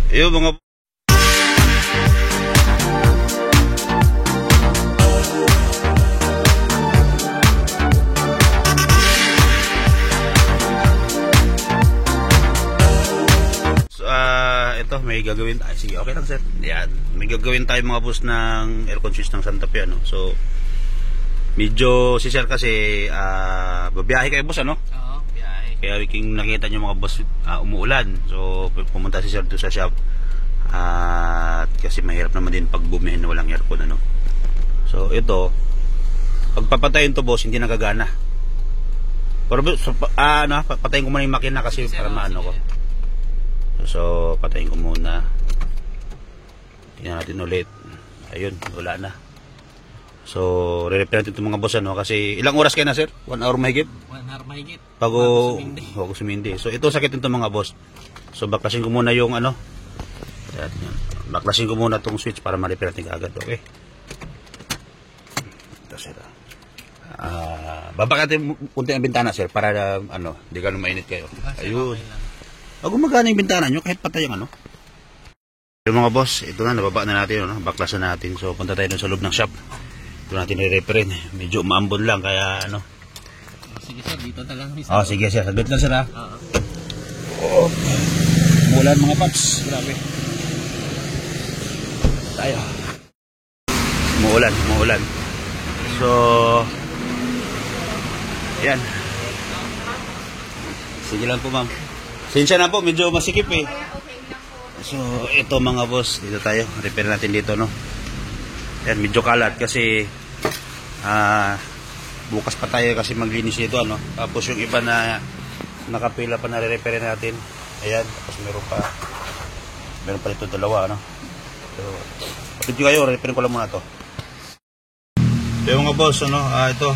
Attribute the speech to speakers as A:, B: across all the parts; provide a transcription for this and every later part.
A: Ayun mga ito may gagawin tayo. Sige, okay lang sir. Yan. May gagawin tayo mga boss ng aircon switch ng Santa Fe, ano. So medyo si sir kasi babiyahe kayo boss, ano?
B: Oo, biyahe.
A: Kaya kung nakita nyo mga boss, umuulan. So pumunta si sir doon sa shop. At kasi mahirap naman din pag bumihin na walang aircon, ano. So ito, pagpapatayin to boss, hindi nagagana. Pero patayin ko muna yung makina kasi para maano ko. So patayin ko muna. Tingnan natin ulit. Ayun, wala na. So re-repair natin itong mga boss, ano. Kasi ilang oras kayo na sir? 1 hour mahigit?
B: 1 hour mahigit.
A: Bago sumindi. So ito sakit nito mga boss. So baklasin ko muna yung ano. Baklasin ko muna itong switch para ma-repair natin agad. Okay. Ito sir. Baba natin punti ang bintana sir para ano, di ganun mainit kayo. Ayun. Gumagana yung bintana nyo kahit patay yung ano. Yung mga boss, ito na, nababa na natin, no? Baklasan natin. So punta tayo dun sa loob ng shop. Ito natin i-repair. Medyo maambon lang kaya ano.
B: Sige sir, dito na lang.
A: Sige sir, saglit lang sir ha. Mulan mga paps. Grabe. Tayo. Umuulan. So yan. Sige lang po ma'am. Sinsya na po, medyo masikip eh. So ito mga boss, dito tayo. Repair natin dito, no. Yan, medyo kalat kasi bukas pa tayo kasi maglinis dito, ano. Tapos yung iba na nakapila pa na re-repair natin. Ayan, tapos meron pa dito dalawa, ano. So patid kayo, repair ko lang muna to. So yung mga boss, ano, ito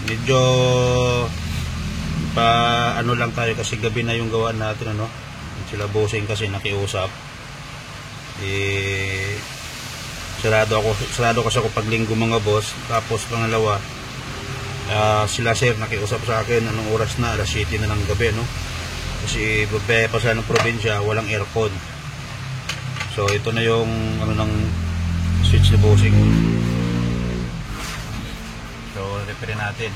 A: medyo ano lang tayo kasi gabi na yung gawaan natin, ano. Sila bossing kasi nakiusap. Sarado kasi ako pag linggo mga boss. Tapos pangalawa, sila sir nakiusap sa akin anong oras na, alas 7 na ng gabi, no. Kasi babaya pa sa ng probinsya, walang aircon. So ito na yung ano ng switch na bossing. So repair natin.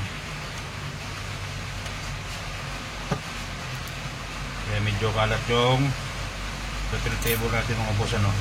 A: Kaya medyo kalat yung repair table natin mga boss, ano.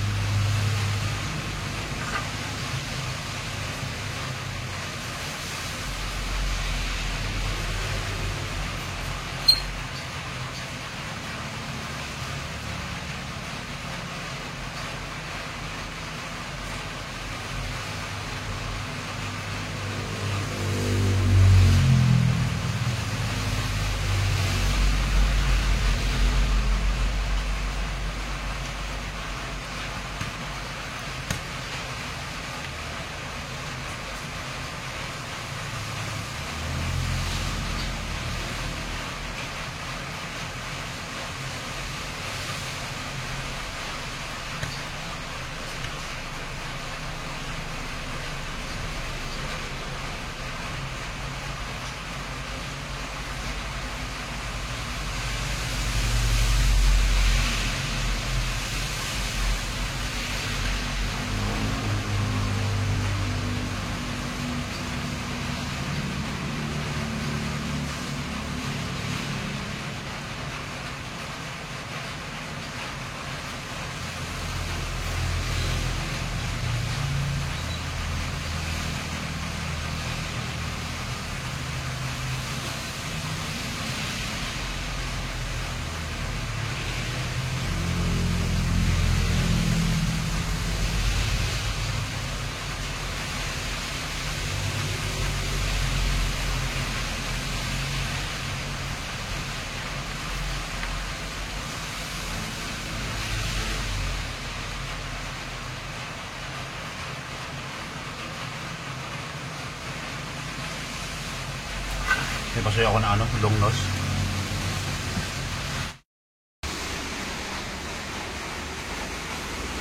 A: May pasoy ako na ano, long nose.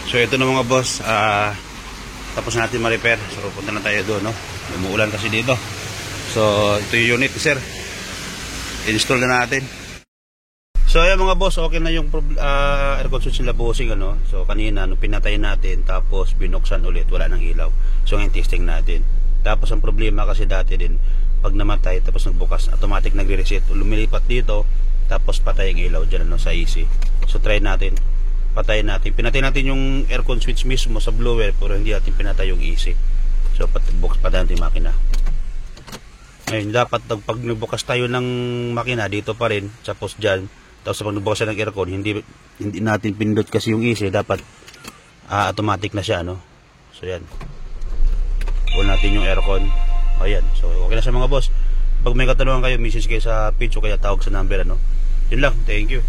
A: So ito na mga boss, tapos natin ma-repair. So punta na tayo doon, no. Umuulan kasi dito. So ito yung unit, sir. Install na natin. So ayan mga boss, okay na yung aircon switch nila bossing ano. So kanina nung pinatay natin tapos binuksan ulit, wala nang ilaw. So ngayon testing natin. Tapos ang problema kasi dati din, pag namatay tapos nagbukas, automatic nagre-reset. Lumilipat dito, tapos patay ang ilaw dyan ano, sa AC. So try natin, patayin natin. Pinatay natin yung aircon switch mismo sa blower, pero hindi natin pinatay yung AC. So patayin natin yung makina. Ngayon dapat pag nagbukas tayo ng makina, dito pa rin, tapos dyan. Tapos pag nagbukas ng aircon, hindi natin pindot kasi yung AC, dapat automatic na siya ano. So yan, on natin yung aircon. O yan, so okay na sa mga boss. Pag may katanungan kayo, message kayo sa page o kaya tawag sa number ano. Yun lang, thank you.